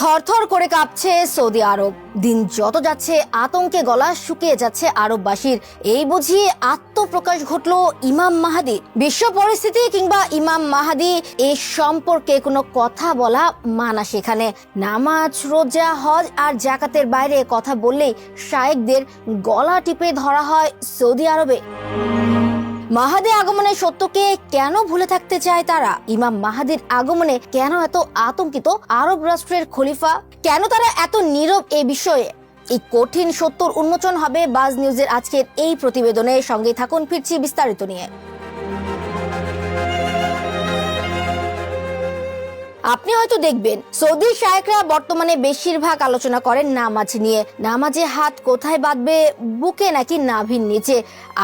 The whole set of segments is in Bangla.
থরথর করে কাঁপছে সৌদি আরব। দিন যত যাচ্ছে আতঙ্কে গলা শুকিয়ে যাচ্ছে আরববাসীর। এই বুঝি আত্মপ্রকাশ ঘটলো ইমাম মাহাদি। বিশ্ব পরিস্থিতি কিংবা ইমাম মাহাদি এই সম্পর্কে কোনো কথা বলা মানা সেখানে। নামাজ, রোজা, হজ আর জাকাতের বাইরে কথা বললেই শায়েখদের গলা টিপে ধরা হয় সৌদি আরবে। মাহাদি আগমনের সত্যকে কেন ভুলে থাকতে চায় তারা? ইমাম মাহাদির আগমনে কেন এত আতঙ্কিত আরব রাষ্ট্রের খলিফা? কেন তারা এত নীরব এই বিষয়ে? এই কঠিন সত্যর উন্মোচন হবে বাজ নিউজের আজকের এই প্রতিবেদনে। সঙ্গে থাকুন, ফিরছি বিস্তারিত নিয়ে। আপনি হয়তো দেখবেন সৌদি শায়েখরা বর্তমানে বেশিরভাগ আলোচনা করেন নামাজ নিয়ে। নামাজে হাত কোথায় বাঁধবে, বুকে নাকি নাভির নিচে?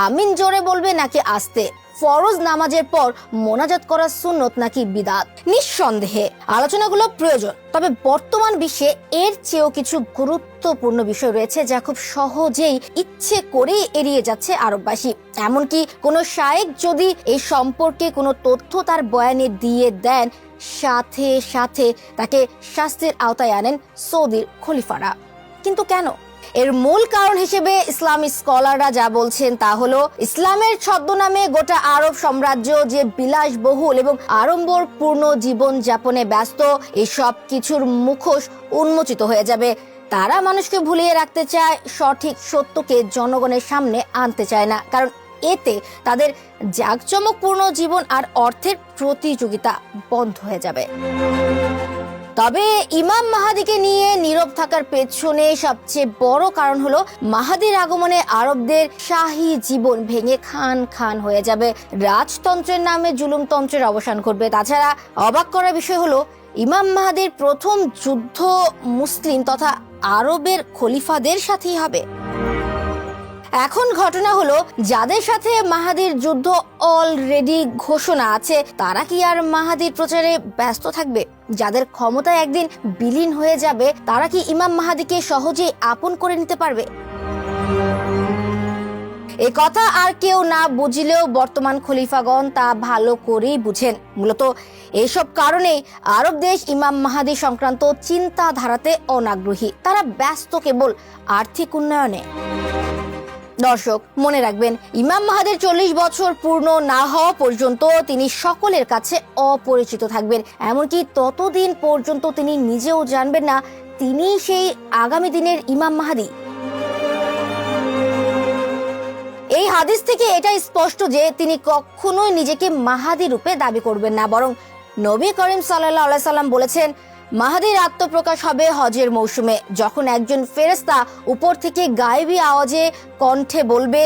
আমিন জোরে বলবে নাকি আস্তে? ফরজ নামাজের পর মোনাজাত করা সুন্নত নাকি বিদআত? নিঃসন্দেহে আলোচনাগুলো প্রয়োজন, তবে বর্তমান বিশ্বে এর চেয়েও কিছু গুরুত্বপূর্ণ বিষয় রয়েছে যা খুব সহজেই ইচ্ছে করেই এড়িয়ে যাচ্ছে আরববাসী। এমনকি কোনো শায়েখ যদি এই সম্পর্কে কোনো তথ্য তার বয়ানে দিয়ে দেন, সাথে সাথে তাকে শাস্তির আওতায় আনেন সৌদির খলিফারা। কিন্তু কেন? এর মূল কারণ হিসেবে ইসলামী স্কলাররা যা বলছেন তা হলো, ইসলামের ছদ্মনামে গোটা আরব সাম্রাজ্য যে বিলাসবহুল এবং আড়ম্বরপূর্ণ জীবন যাপনে ব্যস্ত, এই সব কিছুর মুখোশ উন্মোচিত হয়ে যাবে। তারা মানুষকে ভুলিয়ে রাখতে চায়, সঠিক সত্যকে জনগণের সামনে আনতে চায় না, কারণ এতে তাদের জাঁকজমকপূর্ণ জীবন আর অর্থের প্রতিযোগিতা বন্ধ হয়ে যাবে। তবে ইমাম মাহাদিকে নিয়ে নীরব থাকার পেছনে সবচেয়ে বড় কারণ হলো, মাহাদির আগমনে আরবদের শাহী জীবন ভেঙে খান খান হয়ে যাবে। রাজতন্ত্রের নামে জুলুমতন্ত্রের অবসান ঘটবে। তাছাড়া অবাক করার বিষয় হলো, ইমাম মাহাদির প্রথম যুদ্ধ মুসলিম তথা আরবের খলিফাদের সাথেই হবে। এখন ঘটনা হলো, যাদের সাথে মাহাদির যুদ্ধ অলরেডি ঘোষণা আছে তারা কি আর মাহাদির প্রচারে ব্যস্ত থাকবে? যাদের ক্ষমতায় একদিন বিলীন হয়ে যাবে তারা কি ইমাম মাহাদিকে সহজেই আপন করে নিতে পারবে? এ কথা আর কেউ না বুঝলেও বর্তমান খলিফাগণ তা ভালো করেই বুঝেন। মূলত এইসব কারণেই আরব দেশ ইমাম মাহাদি সংক্রান্ত চিন্তাধারাতে অনাগ্রহী। তারা ব্যস্ত কেবল আর্থিক উন্নয়নে। দর্শক, মনে রাখবেন, ইমাম মাহাদির 40 বছর পূর্ণ না হওয়া পর্যন্ত তিনি সকলের কাছে অপরিচিত থাকবেন। এমনকি ততদিন পর্যন্ত তিনি নিজেও জানবেন না তিনি সেই আগামী দিনের ইমাম মাহাদি। এই হাদিস থেকে এটা স্পষ্ট যে তিনি কখনোই নিজেকে মাহাদি রূপে দাবি করবেন না, বরং নবী করিম সাল্লাল্লাহু আলাইহি সাল্লাম বলেছেন, মাহাদির আত্মপ্রকাশ হবে হজের মৌসুমে, যখন একজন ফেরেশতা উপর থেকে গায়েবী আওয়াজে কণ্ঠে বলবে,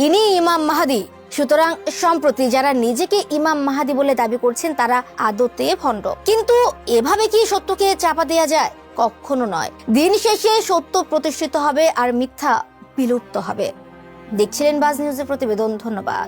ইনি ইমাম মাহাদি। সুতরাং সম্প্রতি যারা নিজেকে ইমাম মাহাদি বলে দাবি করছেন তারা আদতে ভণ্ড। কিন্তু এভাবে কি সত্যকে চাপা দেওয়া যায়? কখনো নয়। দিন শেষে সত্য প্রতিষ্ঠিত হবে আর মিথ্যা বিলুপ্ত হবে। দেখছিলেন বাজ নিউজের প্রতিবেদন। ধন্যবাদ।